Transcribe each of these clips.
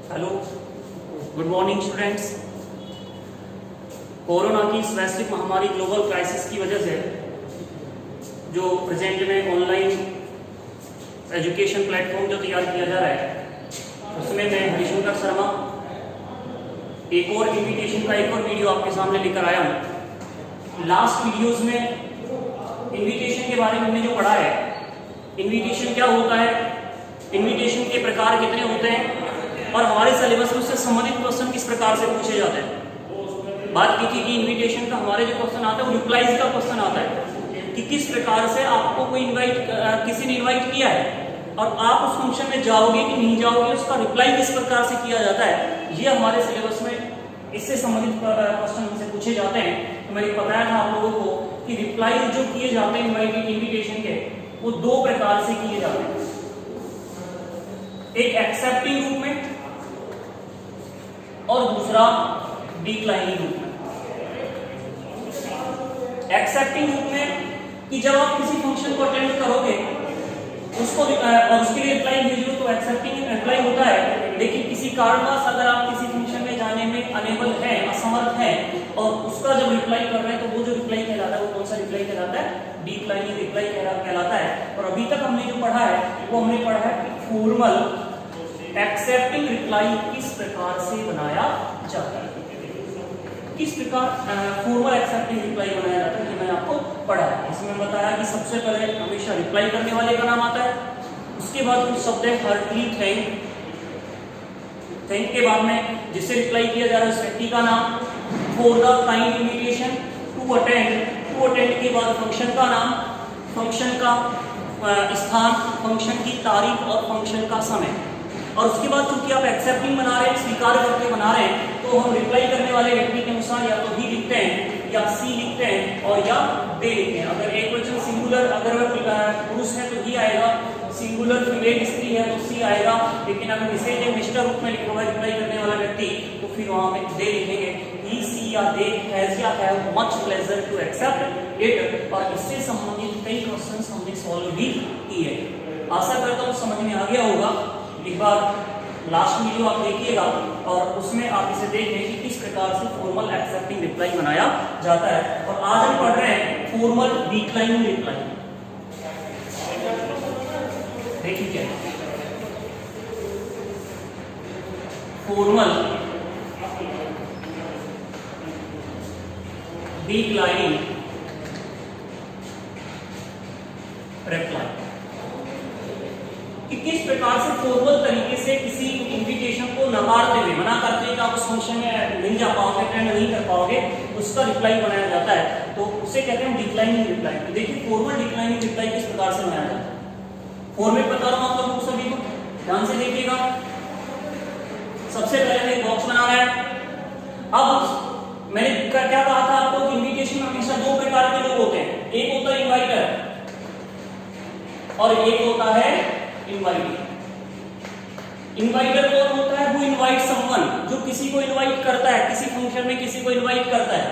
Hello, good morning students. Corona की इस वैश्विक महामारी ग्लोबल क्राइसिस की वजह से जो प्रेजेंट में ऑनलाइन एजुकेशन प्लेटफॉर्म जो तैयार किया जा रहा है, उसमें मैं हरिशंकर शर्मा एक और इन्विटेशन का एक और वीडियो आपके सामने लेकर आया हूँ। लास्ट वीडियोस में इन्विटेशन के बारे में हमने जो पढ़ा है, इन्विटेशन क्या होता है, इन्विटेशन के प्रकार कितने होते हैं और हमारे सिलेबस में उससे संबंधित क्वेश्चन किस प्रकार से पूछे जाते हैं। बात की थी कि इन्विटेशन का हमारे जो क्वेश्चन आता है वो रिप्लाईज का क्वेश्चन आता है कि किस प्रकार से आपको कोई किसी ने इनवाइट किया है और आप उस फंक्शन में जाओगे कि नहीं जाओगे, उसका रिप्लाई किस प्रकार से किया जाता है। ये हमारे सिलेबस में इससे संबंधित क्वेश्चन हमसे पूछे जाते हैं। तो मैंने बताया था आप लोगों को कि रिप्लाई जो किए जाते हैं इन्विटेशन के, वो दो प्रकार से किए जाते हैं। एक एक्सेप्टिंग रूप में और दूसरा डिक्लाइनिंग रूप में। एक्सेप्टिंग रूप में कि जब आप किसी फंक्शन को अटेंड करोगे उसको और उसके लिए रिप्लाई भेजो तो एक्सेप्टिंग रिप्लाई होता है। लेकिन किसी कारणवश अगर आप किसी फंक्शन में जाने में अनेबल हैं, असमर्थ हैं और उसका जब रिप्लाई कर रहे हैं तो वो जो रिप्लाई कहलाता है वो कौन सा रिप्लाई कहलाता है? डिक्लाइनिंग रिप्लाई कहलाता है। और अभी तक हमने जो पढ़ा है वो हमने पढ़ा है कि फॉर्मल एक्सेप्टिंग रिप्लाई किस प्रकार से बनाया जाता है, किस प्रकार फॉर्मल एक्सेप्टिंग रिप्लाई बनाया जाता है, ये मैंने आपको पढ़ा है। इसमें बताया कि सबसे पहले हमेशा रिप्लाई करने वाले का नाम आता है, उसके बाद कुछ शब्द है हार्टली थैंक, थैंक के बाद में जिससे रिप्लाई किया जा रहा है उस व्यक्ति का नाम, for the kind invitation, to attend के बाद फंक्शन का नाम, फंक्शन का स्थान, फंक्शन की तारीख और फंक्शन का समय। और उसके बाद चूंकि आप एक्सेप्टिंग बना रहे हैं, स्वीकार करके बना रहे हैं, तो हम रिप्लाई करने वाले व्यक्ति के अनुसार या तो ही लिखते हैं या सी लिखते हैं और या दे लिखते हैं। अगर एक वचन सिंगुलर अगर पुरुष है तो ही आएगा, सिंगुलर फीमेल स्त्री है तो सी आएगा। लेकिन अगर मिसेज या मिस्टर रूप में लिखा हुआ रिप्लाई करने वाला व्यक्ति तो फिर वहां में दे लिखेंगे। ही, सी या दे, हैज या have much pleasure to accept it. और इससे संबंधित कई क्वेश्चंस हमने सॉल्व भी किए। आशा करता हूँ समझ में आ गया होगा। एक बार लास्ट वीडियो आप देखिएगा और उसमें आप इसे देखें कि किस प्रकार से फॉर्मल एक्सेप्टिंग रिप्लाई बनाया जाता है। और आज हम पढ़ रहे हैं फॉर्मल डिक्लाइनिंग रिप्लाई। देखिए क्या फॉर्मल डिक्लाइनिंग रिप्लाई कि किस प्रकार से फॉर्मल तरीके से किसी इन्विटेशन को नकारते हुए, मना करते हुए कि आप उस फंक्शन में नहीं जा पाओगे, अटेंड नहीं कर पाओगे, उसका रिप्लाई बनाया जाता है। तो उसे कहते हैं डिक्लाइनिंग रिप्लाई। तो देखिए फॉर्मल डिक्लाइनिंग रिप्लाई किस प्रकार से बनाया जाता है। फॉर्मेट बता रहा हूं आप लोगों को सभी को, ध्यान से देखिएगा। सबसे पहले हमें बॉक्स बनाना है। अब मैंने क्या कहा था आपको कि इन्विटेशन में हमेशा दो प्रकार के लोग होते हैं, एक होता है इन्वाइटर और एक होता है इनवाइटी। इनवाइटर कौन होता है? वो इनवाइट समवन, जो किसी को इनवाइट करता है, किसी फंक्शन में किसी को इनवाइट करता है।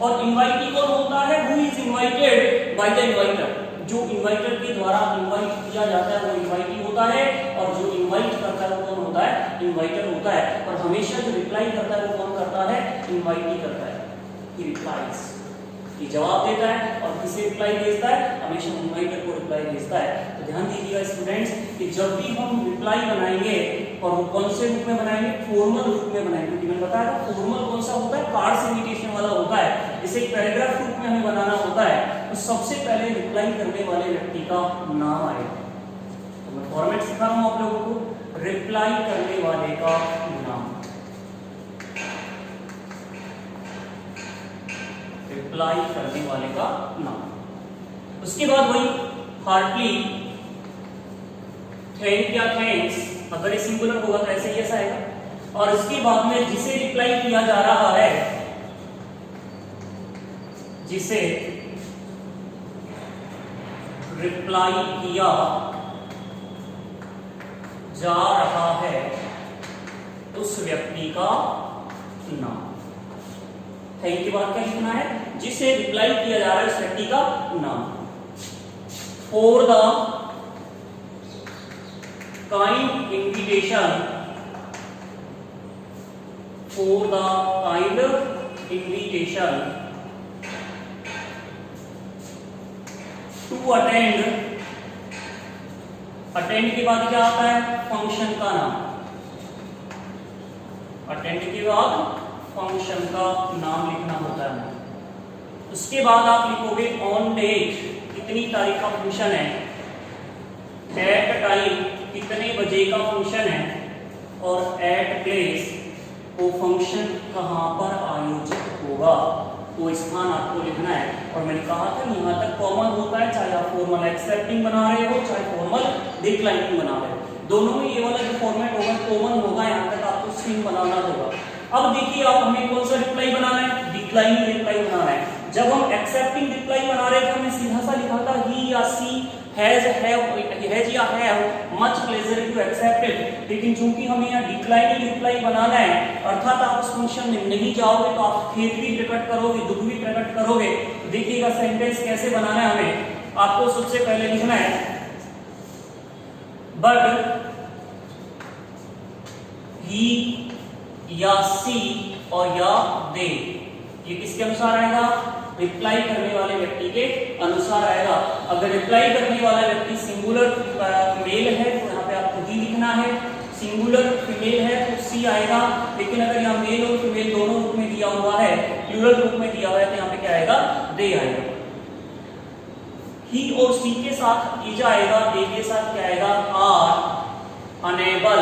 और इनवाइटी कौन होता है? Who is invited by the inviter, जो इनवाइटर के द्वारा इनवाइट किया जाता है वो इनवाइटी होता है। और जो इनवाइट करता है वो कौन होता है? इनवाइटर होता है। और हमेशा जो रिप्लाई करता है वो कौन करता है? इनवाइटी करता है। ही रिप्लाइज, कि जवाब देता है। और किसे रिप्लाई भेजता है? हमेशा इनवाइटर को रिप्लाई भेजता है। तो ध्यान दीजिएगा स्टूडेंट्स कि जब भी हम रिप्लाई बनाएंगे और वो कौन से रूप में बनाएंगे? फॉर्मल रूप में बनाएंगे। क्योंकि मैंने बताया था फॉर्मल कौन सा होता है? कार्ड्स इन्विटेशन वाला होता है। इसे पैराग्राफ रूप में हमें बनाना होता है। तो सबसे पहले रिप्लाई करने वाले व्यक्ति का नाम आएगा। तो मैं फॉर्मेट सिखा रहा हूं आप लोगों को, रिप्लाई करने वाले का नाम, रिप्लाई करने वाले का नाम। उसके बाद वही हार्टली थैंक या थैंक्स, अगर ये सिंगुलर होगा तो ऐसे ही ऐसा आएगा। और उसके बाद में जिसे रिप्लाई किया जा रहा है, जिसे रिप्लाई किया जा रहा है उस व्यक्ति का नाम। थैंक के बाद क्या लिखना है? जिसे रिप्लाई किया जा रहा है उस व्यक्ति का नाम। For the kind invitation for the kind invitation to attend। Attend के बाद क्या आता है? फंक्शन का नाम। अटेंड के बाद फंक्शन का नाम लिखना होता है। उसके बाद आप लिखोगे ऑन डेट, कितनी तारीख का फंक्शन है, एट टाइम, कितने बजे का फंक्शन है, और एट प्लेस, वो फंक्शन कहाँ पर आयोजित होगा, वो स्थान आपको लिखना है। और मैंने कहा था यहाँ तक कॉमन होता है, चाहे आप फॉर्मल एक्सेप्टिंग बना रहे हो चाहे फॉर्मल डिक्लाइनिंग बना रहे हो, दोनों में ये वाला जो फॉर्मेट होगा कॉमन होगा। यहाँ तक आपको स्ट्रिंग बनाना होगा। अब देखिए आप हमें कौन सा रिप्लाई बनाना है? डिक्लाइनिंग रिप्लाई बनाना है। जब हम एक्सेप्टिंग रिप्लाई बना रहे थे हमने सीधा सा लिखा था ही या सी हैज या have much pleasure to accept it. लेकिन चूंकि हमें यहाँ डिक्लाइनिंग रिप्लाई बनाना है, अर्थात आप उस फंक्शन में नहीं जाओगे तो आप खेद भी प्रकट करोगे, दुख भी प्रकट करोगे। देखिएगा सेंटेंस कैसे बनाना है हमें। आपको सबसे पहले लिखना है बट ही या सी और या दे, ये किसके अनुसार आएगा? रिप्लाई करने वाले व्यक्ति के अनुसार आएगा। अगर रिप्लाई करने वाला व्यक्ति सिंगुलर मेल है तो यहाँ पे आपको ही लिखना है, सिंगुलर फीमेल है तो सी आएगा। लेकिन अगर यहाँ मेल और फीमेल दोनों रूप में दिया हुआ है, प्लूरल रूप में दिया हुआ है, तो यहाँ पे क्या आएगा? दे आएगा। ही और सी के साथ इज आएगा, दे के साथ क्या आएगा? Are unable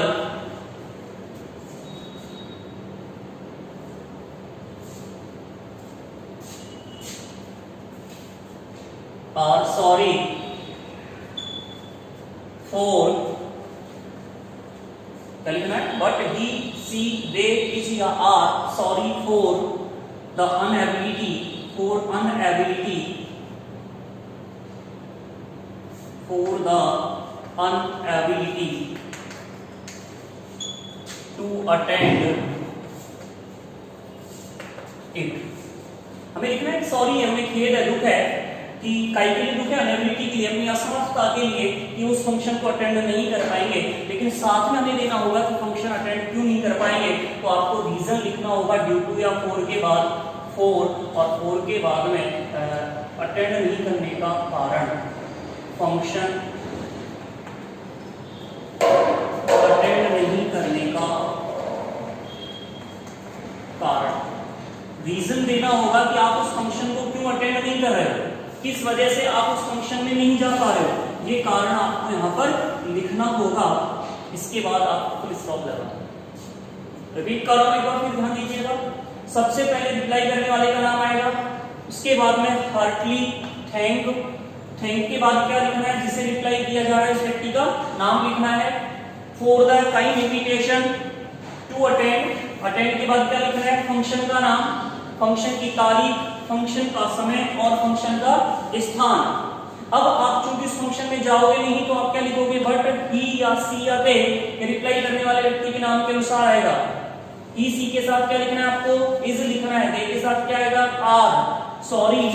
are sorry for, क्या लिखना है? But he, she, they, is या are sorry for the inability to attend it। हमें लिखना है सॉरी है, हमें खेद है, दुख है कि काई के लिए दुख है, अनेबिलिटी के लिए, अपनी असमर्थता के लिए कि उस फंक्शन को अटेंड नहीं कर पाएंगे। लेकिन साथ में हमें देना होगा कि फंक्शन अटेंड क्यों नहीं कर पाएंगे, तो आपको रीजन लिखना होगा ड्यू टू या फॉर के बाद फॉर, और फॉर के बाद में अटेंड नहीं करने का कारण, फंक्शन अटेंड नहीं करने का कारण। रीजन देना होगा कि आप उस फंक्शन को क्यों अटेंड नहीं कर रहे हो, किस वजह से आप उस फंक्शन में नहीं जा पा रहे हो, ये कारण आपको यहाँ पर लिखना होगा। इसके बाद आपको फुल स्टॉप लगाना। रिपीट कर रहा हूं एक बार, फिर ध्यान दीजिएगा। सबसे पहले रिप्लाई करने वाले का नाम आएगा, उसके बाद में हार्टली थैंक, थैंक के बाद क्या लिखना है? जिसे रिप्लाई किया जा रहा है उस व्यक्ति का नाम लिखना है। For the kind invitation to attend, attend के बाद क्या लिखना है? फंक्शन का नाम, फंक्शन की तारीख, फंक्शन का समय और फंक्शन का स्थान। अब आप चूंकि इस फंक्शन में जाओगे नहीं तो आप क्या लिखोगे? बट ही या सी या दे, रिप्लाई करने वाले व्यक्ति के नाम के अनुसार आएगा। ही सी के साथ क्या लिखना है आपको? इज लिखना है। दे के साथ क्या आएगा? Are sorry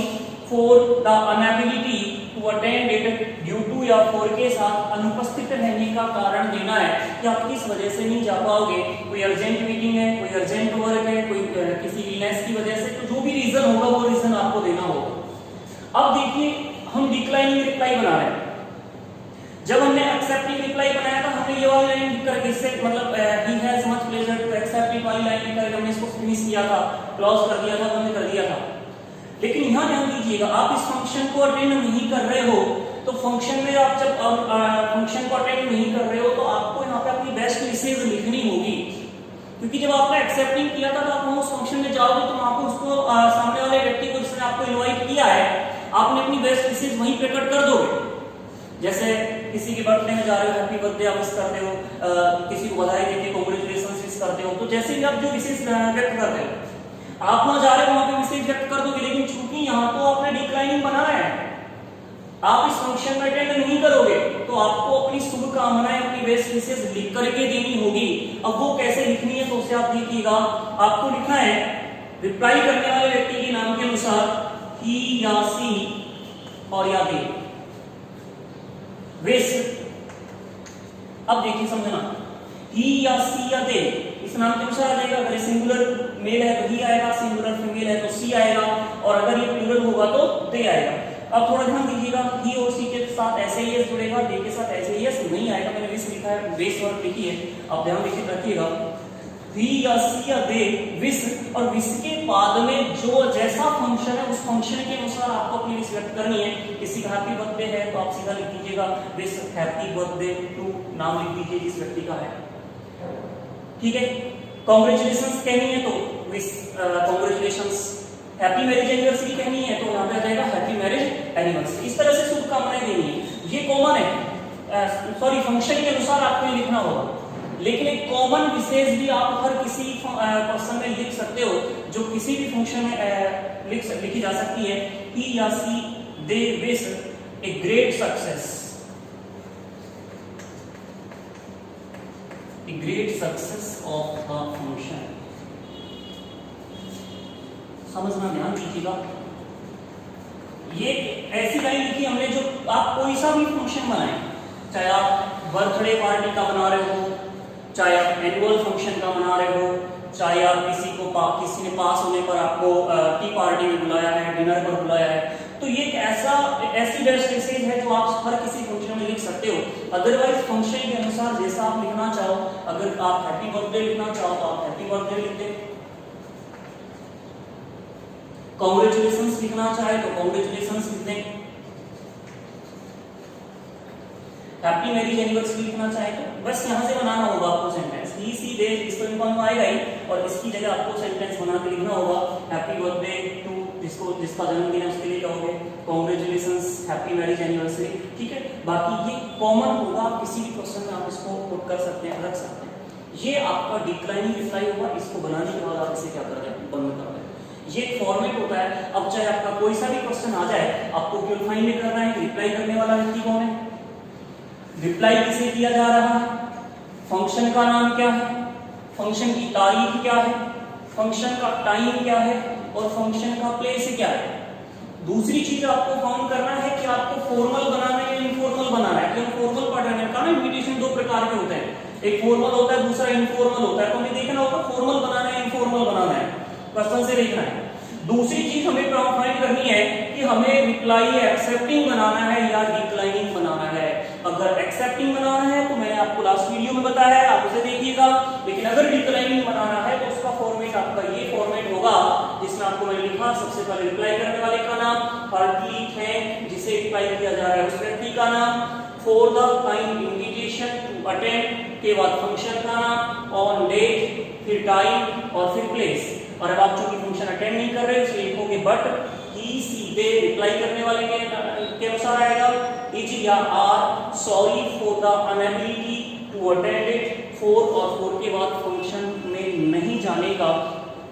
for the inability to attend it, due to या फॉर के साथ अनुपस्थित रहने का कारण देना है कि आप किस वजह से नहीं जा पाओगे। कोई अर्जेंट मीटिंग है, कोई अर्जेंट वर्क है, कोई किसी इलनेस की वजह से, तो जो भी रीजन होगा वो रीजन आपको देना होगा। अब देखिए हम डिक्लाइनिंग रिप्लाई बना रहे हैं। जब हमने एक्सेप्टिंग रिप्लाई बनाया था हमने ये वाली लाइन लिख करके, इससे मतलब he has much pleasure to accept it वाली लाइन लिख करके हमने इसको फिनिश किया था, क्लोज कर दिया था, बंद कर दिया था। लेकिन यहाँ ध्यान दीजिएगा, आप इस फंक्शन को अटेंड नहीं कर रहे हो तो फंक्शन में आप जब फंक्शन को अटेंड नहीं कर रहे हो तो आपको यहाँ पे अपनी बेस्ट विशेष लिखनी होगी। क्योंकि जब आपने एक्सेप्टिंग किया था तो आप उस फंक्शन में जाओगे तो वहां पर उसको सामने वाले व्यक्ति को जिसने आपको इनवाइट किया है, आपने अपनी बेस्ट विशेष वहीं प्रकट कर दोगे। जैसे किसी के बर्थडे में जा रहे हो, हैप्पी बर्थडे आप विश करते हो, किसी को बधाई देके कांग्रेचुलेशंस विश करते हो, तो जैसे भी आप जो विशेष व्यक्त करते हो, आप वहां जा रहे हो वहां पे विशेष व्यक्त कर दोगे। लेकिन चूंकि यहाँ तो आपने डिक्लाइनिंग बनाना है, आप इस फंक्शन में अटेंड नहीं करोगे तो आपको अपनी शुभकामनाएं, अपनी बेस्ट विशेस लिख करके देनी होगी। अब वो कैसे लिखनी है तो उसे आप देखिएगा। आपको लिखना है रिप्लाई करने वाले व्यक्ति के नाम के अनुसार ही या सी और या दे विश। अब देखिए समझना, ही या सी या दे, इस इसके नाम के अनुसार आ जाएगा। अगर सिंगुलर मेल है तो ही आएगा, सिंगुलर फीमेल है तो सी आएगा, और अगर ये प्लूरल होगा तो दे आएगा। अब थोड़ा ध्यान दीजिएगा, ही और सी के साथ ऐसे ही एस जुड़ेगा, दे के साथ ऐसे ही एस नहीं आएगा। मैंने विस लिखा है, बेस वर्ड लिखी है, आप ध्यान रखिएगा। ही या सी या दे, विस, और विस के बाद में जो जैसा फंक्शन है उस फंक्शन के अनुसार आपको अपनी विस व्यक्त करनी है। किसी का हैप्पी बर्थडे है तो आप सीधा लिख दीजिएगा विस हैप्पी बर्थडे टू, नाम लिख दीजिए जिस व्यक्ति का है, ठीक है। कांग्रेचुलेशंस कहनी है तो विस कांग्रेचुलेशंस, हैप्पी मैरिज एनिवर्सरी कहनी है तो यहाँ पे आ जाएगा हैप्पी मैरिज एनिवर्सरी। इस तरह से शुभकामनाएं देनी है, ये कॉमन है, सॉरी फंक्शन के अनुसार आपको ये लिखना होगा। लेकिन एक कॉमन विशेष भी आप हर किसी क्वेश्चन में लिख सकते हो, जो किसी भी फंक्शन में लिखी जा सकती है। ही या she they wish a great success, a great success of the function. समझना, ध्यान दीजिएगा, ये ऐसी लाइन लिखी हमने जो आप कोई सा भी फंक्शन बनाए, चाहे आप बर्थडे पार्टी का बना रहे हो, चाहे आप एनुअल फंक्शन का मना रहे हो, चाहे आप किसी ने पास होने पर आपको टी पार्टी में बुलाया है, डिनर पर बुलाया है, तो ये एक ऐसी बेस्ट मैसेज है जो आप हर किसी फंक्शन में लिख सकते हो। अदरवाइज फंक्शन के अनुसार जैसा आप लिखना चाहो, अगर आप हैप्पी बर्थडे लिखना चाहो तो आप हैप्पी बर्थडे लिख दे, कांग्रेचुलेशंस लिखना चाहे तो कांग्रेचुलेशंस लिख दें, हैप्पी मैरिज एनिवर्सरी लिखना चाहे तो बस यहां से बनाना होगा आपको सेंटेंस। ही सी दे, इस तो इनकॉन आएगा ही, और इसकी जगह आपको सेंटेंस बना के लिखना होगा हैप्पी बर्थडे टू, जिसका जन्मदिन है उसके लिए कहोगे कांग्रेचुलेशंस हैप्पी मैरिज एनिवर्सरी, ठीक है। बाकी ये कॉमन होगा, किसी भी क्वेश्चन में आप इसको पुट कर सकते हैं, रख सकते हैं। ये आपका डिक्लाइनिंग रिप्लाई होगा, इसको बनाने के बाद आप इसे क्या कर रहे हैं, बंद कर रहे हैं। ये एक फॉर्मेट होता है। अब चाहे आपका कोई सा भी क्वेश्चन आ जाए, आपको केवल फाइंड करना है रिप्लाई करने वाला व्यक्ति कौन है, रिप्लाई किसे किया जा रहा है, फंक्शन का नाम क्या है, फंक्शन की तारीख क्या है, फंक्शन का टाइम क्या है, और फंक्शन का प्लेस क्या है। दूसरी चीज आपको फाउंड करना है कि आपको फॉर्मल बनाना है या इनफॉर्मल बनाना है। तो फॉर्मल पढ़ रहे हैं, कहा ना इन्विटेशन दो प्रकार के होते हैं, एक फॉर्मल होता है, दूसरा इनफॉर्मल होता है। तो हमें देखना होगा फॉर्मल बनाना है इनफॉर्मल बनाना है, क्वेश्चन से देखना है। दूसरी चीज हमें फाइंड करनी है कि हमें रिप्लाई एक्सेप्टिंग बनाना है या डिक्लाइनिंग बनाना है। अगर एक्सेप्टिंग बनाना है तो मैंने आपको लास्ट वीडियो में बताया है, आप उसे देखिएगा। लेकिन अगर डिक्लाइनिंग बनाना है तो उसका फॉर्मेट आपका ये फॉर्मेट होगा, जिसमें आपको मैंने लिखा सबसे पहले रिप्लाई करने वाले का नाम, हार्टली थैंक जिसे रिप्लाई किया जा रहा है उस व्यक्ति का नाम, for the kind invitation to attend के बाद फंक्शन का नाम, ऑन डेट, फिर टाइम और फिर प्लेस। और अब आप चूंकि फंक्शन अटेंड नहीं कर रहे इसलिए लिखोगे बट ही सीधे रिप्लाई करने वाले के अनुसार आएगा, इज या are sorry for the inability to attend it, for और फॉर के बाद फंक्शन में नहीं जाने का,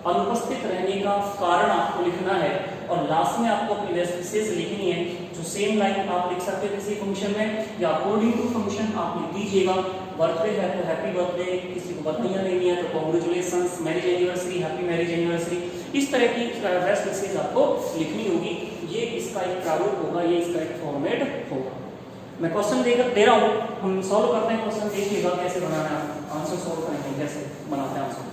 अनुपस्थित रहने का कारण आपको लिखना है। और लास्ट में आपको अपनी बेस्ट विशेष लिखनी है, जो सेम लाइन आप लिख सकते हैं किसी फंक्शन में या अकॉर्डिंग टू फंक्शन आप लिख दीजिएगा। बर्थडे है तो हैप्पी बर्थडे, किसी को बधाइयां देनी है तो congratulations, marriage anniversary happy marriage anniversary. इस तरह की बेस्ट विशेष आपको लिखनी होगी। ये इसका एक प्रारूप होगा, ये इसका एक फॉर्मेट होगा। मैं क्वेश्चन दे रहा हूँ, हम सॉल्व करते हैं क्वेश्चन, देखिएगा कैसे बनाना है, आंसर सॉल्व करेंगे कैसे बनाते हैं आंसर।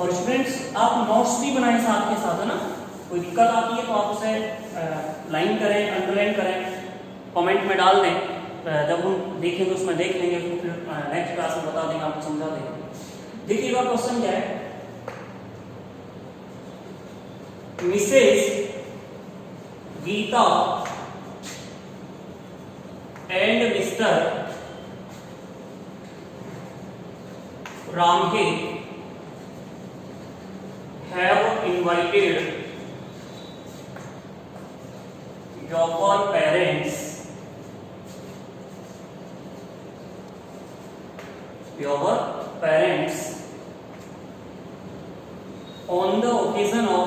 और स्टूडेंट्स आप नोट्स भी बनाएं साथ के साथ, है ना। कोई दिक्कत आती है तो आप उसे लाइन करें, अंडरलाइन करें, कमेंट में डाल दें। जब हम देखेंगे उसमें देख लेंगे, फिर नेक्स्ट क्लास में बता देंगे, आपको समझा देंगे। देखिएगा क्वेश्चन क्या है, मिसेस गीता एंड मिस्टर रामहे have invited your parents on the occasion of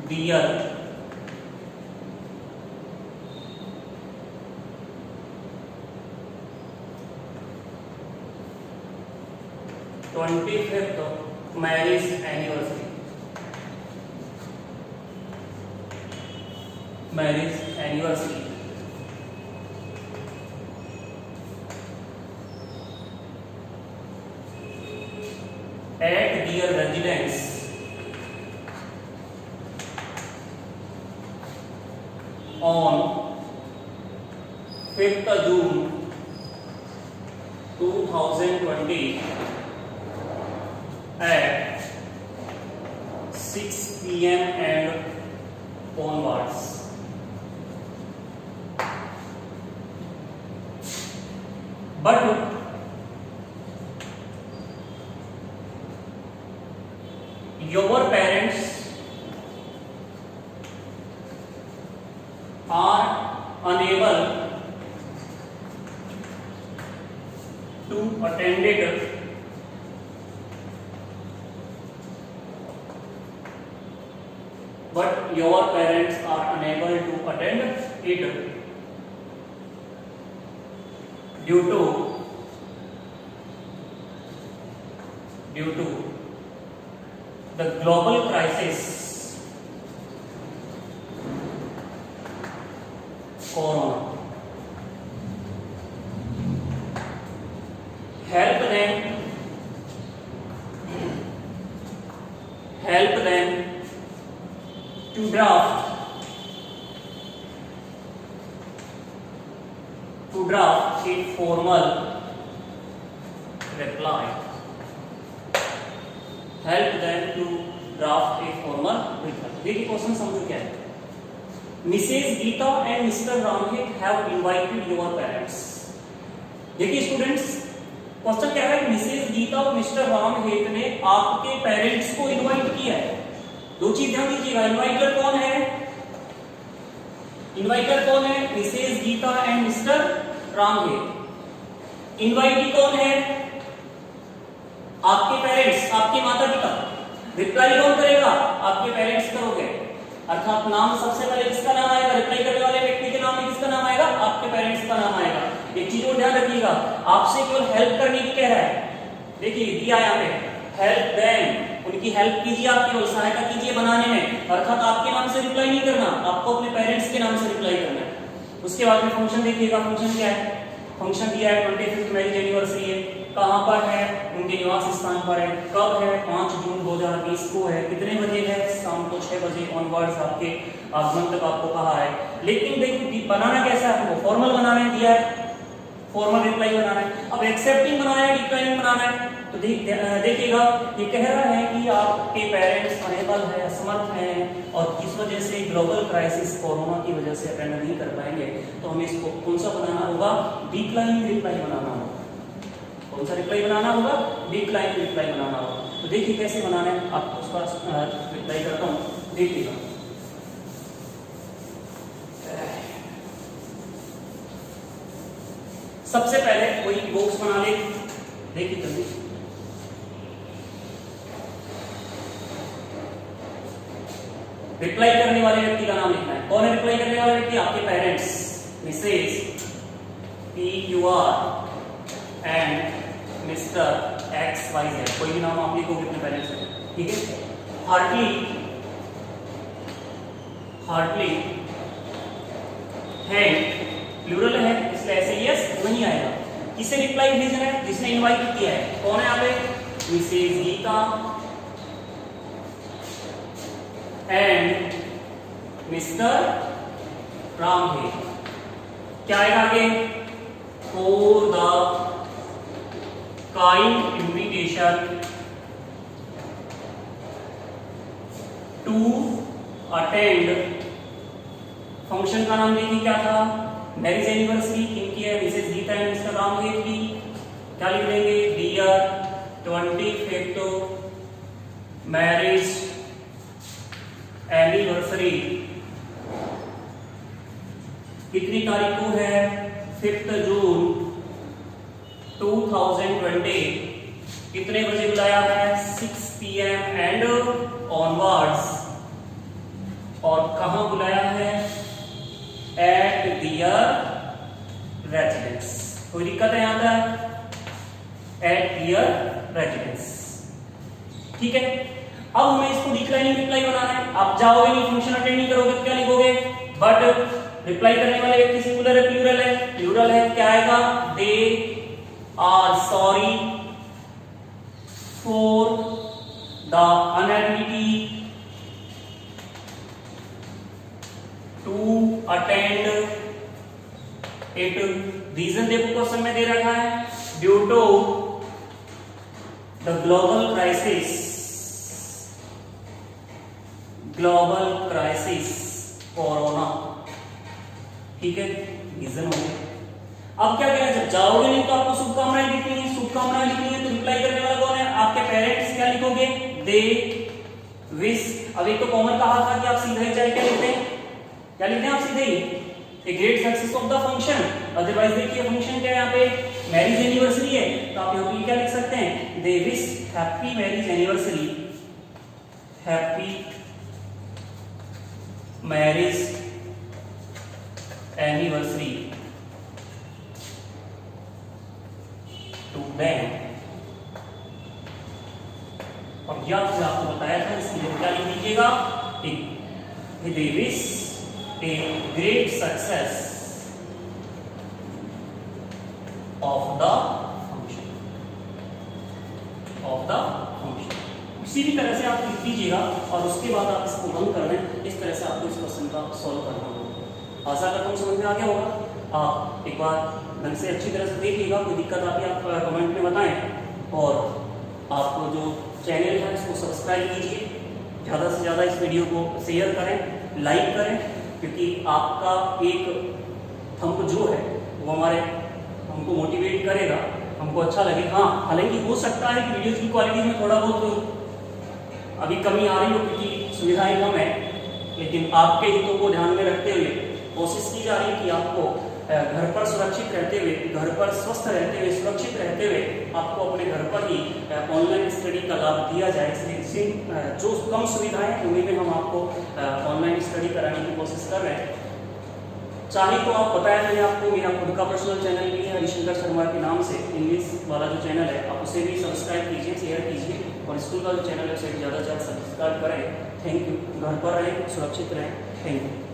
their 25th marriage anniversary. Marriage anniversary. Eight there residence on 5th June 2020 at 6 p.m. and onwards. But your parents are unable to attend it but your parents are unable to attend it due to the global crisis corona. Help them to draft a formal reply. Help them to draft a formal reply. देखिए question समझो क्या है। Mrs Geeta and Mr Ramhit have invited your parents. देखिए students, question क्या है, Mrs Gita और mister Ramhit ने आपके पेरेंट्स को इनवाइट किया है। दो चीज ध्यान दीजिएगा, इनवाइटर कौन है? इनवाइटर कौन है? Mrs Geeta and Mr Ramhit. Invitee कौन है? आपके पेरेंट्स, आपके माता पिता। रिप्लाई कौन करेगा? आपके पेरेंट्स करोगे, अर्थात नाम सबसे पहले किसका नाम आएगा? रिप्लाई करने वाले व्यक्ति के नाम में किसका नाम आएगा? आपके पेरेंट्स का नाम आएगा। एक चीज और ध्यान रखिएगा, आपसे केवल हेल्प करने की कह रहा है। देखिए दिया यहाँ पे, हेल्प देम, उनकी हेल्प कीजिए, आप केवल सहायता कीजिए बनाने में, अर्थात आपके नाम से रिप्लाई नहीं करना, आपको अपने पेरेंट्स के नाम से रिप्लाई करना है। उसके बाद में फंक्शन देखिएगा, फंक्शन क्या है? फंक्शन दिया है 25th मैरिज एनिवर्सरी है, कहां पर है? उनके निवास स्थान पर है। कब है? 5 जून 2020 को है। कितने बजे है? शाम को 6 बजे ऑनवर्ड्स आपके आगमन तक आपको कहा है। लेकिन देखिए बनाना कैसा है, आपको फॉर्मल बनाना है, दिया है फॉर्मल रिप्लाई बनाना है। अब एक्सेप्टिंग बनाना है, डिक्लाइनिंग बनाना है, तो देखिएगा ये कह रहा है कि आपके पेरेंट्स अनेबल है, असमर्थ हैं और किस वजह से? ग्लोबल क्राइसिस कोरोना की वजह से अटेंड नहीं कर पाएंगे। तो हमें इसको कौन सा बनाना होगा? डिक्लाइनिंग रिप्लाई बनाना होगा। कौन सा रिप्लाई बनाना होगा? डिक्लाइनिंग रिप्लाई बनाना होगा। तो देखिए कैसे बनाना है, आपको उसका रिप्लाई करता हूँ, देखिएगा। सबसे पहले कोई बॉक्स बना ले, देखिए जल्दी। रिप्लाई करने वाले व्यक्ति का नाम लिखना है। कौन है रिप्लाई करने वाले व्यक्ति? आपके parents, Mrs PQR and Mr XYZ। कोई भी नाम आप लिखोगे अपने पेरेंट्स का, ठीक है। हार्टली हैंड प्लूरल है, इसलिए ऐसे यस नहीं आएगा। किसे रिप्लाई भेजना है? जिसने इनवाइट किया है। कौन है यहाँ पे? Mrs Geeta and Mr Ramhit. क्या आएगा आगे? For the kind invitation to attend. Function का नाम देखिए क्या था? Marriage anniversary. किनकी है? Mrs Geeta and Mr Ramhit की। क्या लिख देंगे? Dear 25th marriage anniversary. कितनी तारीख को है? 5th जून 2020। कितने बजे बुलाया है? 6 PM एंड ऑनवर्ड्स। और कहां बुलाया है? At their residence. कोई दिक्कत है यहां तक? एट दियर रेजिडेंस, ठीक है। अब हमें इसको डिक्लाइनिंग रिप्लाई बनाना है। आप जाओगे नहीं, फंक्शन अटेंड नहीं करोगे तो क्या लिखोगे? बट रिप्लाई करने वाले व्यक्ति सिंगुलर है प्लूरल है? प्लूरल है, क्या आएगा? They are sorry for the inability to attend it. Reason देखो क्वेश्चन में दे रखा है, due to the global crisis corona. ठीक है, रीजन हो गया। अब क्या कहना है, जब जाओगे नहीं तो आपको शुभकामनाएं लिखनी है। शुभकामनाएं लिखनी है तो रिप्लाई करने वाला कौन है? आपके पेरेंट्स। क्या लिखोगे? They wish. अब एक तो कॉमन कहा था कि आप सीधा ही चाहे क्या लिखते हैं? क्या लिखते हैं आप सीधे ही? A great success of the function. Otherwise देखिए फंक्शन क्या है यहाँ पे? मैरिज एनिवर्सरी है, तो आप यहाँ पे क्या लिख सकते हैं? They wish happy marriage anniversary, happy marriage anniversary to them. और यह आपको बताया था, इसलिए क्या लिख दीजिएगा? They wish a great success of the function, किसी भी तरह से आप लिख दीजिएगा और उसके बाद आप इसको बंद कर दें। इस तरह से आपको इस क्वेश्चन का सॉल्व करना होगा। आशा करता हूँ समझ में आ गया होगा। आप एक बार ढंग से अच्छी तरह से देखिएगा, कोई दिक्कत आती है आप कमेंट में बताएं। और आपको जो चैनल है उसको सब्सक्राइब कीजिए, ज़्यादा से ज़्यादा इस वीडियो को शेयर करें, लाइक करें, क्योंकि आपका एक थंब जो है वो हमको मोटिवेट करेगा, हमको अच्छा लगे। हाँ, हालांकि हो सकता है कि वीडियोस की क्वालिटी में थोड़ा बहुत अभी कमी आ रही हो क्योंकि सुविधाएं कम है, लेकिन आपके हितों को ध्यान में रखते हुए कोशिश की जा रही है कि आपको घर पर सुरक्षित रहते हुए, घर पर स्वस्थ रहते हुए, सुरक्षित रहते हुए आपको अपने घर पर ही ऑनलाइन स्टडी का लाभ दिया जाए। इसलिए जो कम सुविधाएं हैं उन्हीं में हम आपको ऑनलाइन स्टडी कराने की कोशिश कर रहे हैं। चाहे तो आप बताया मैंने आपको, मेरा खुद का पर्सनल चैनल भी है हरिशंकर शर्मा के नाम से, इंग्लिश वाला जो चैनल है, आप उसे भी सब्सक्राइब कीजिए, शेयर कीजिए, और स्कूल का जो चैनल है उसे ज़्यादा से ज़्यादा सब्सक्राइब करें। Thank you. घर पर रहें, सुरक्षित रहें। Thank you.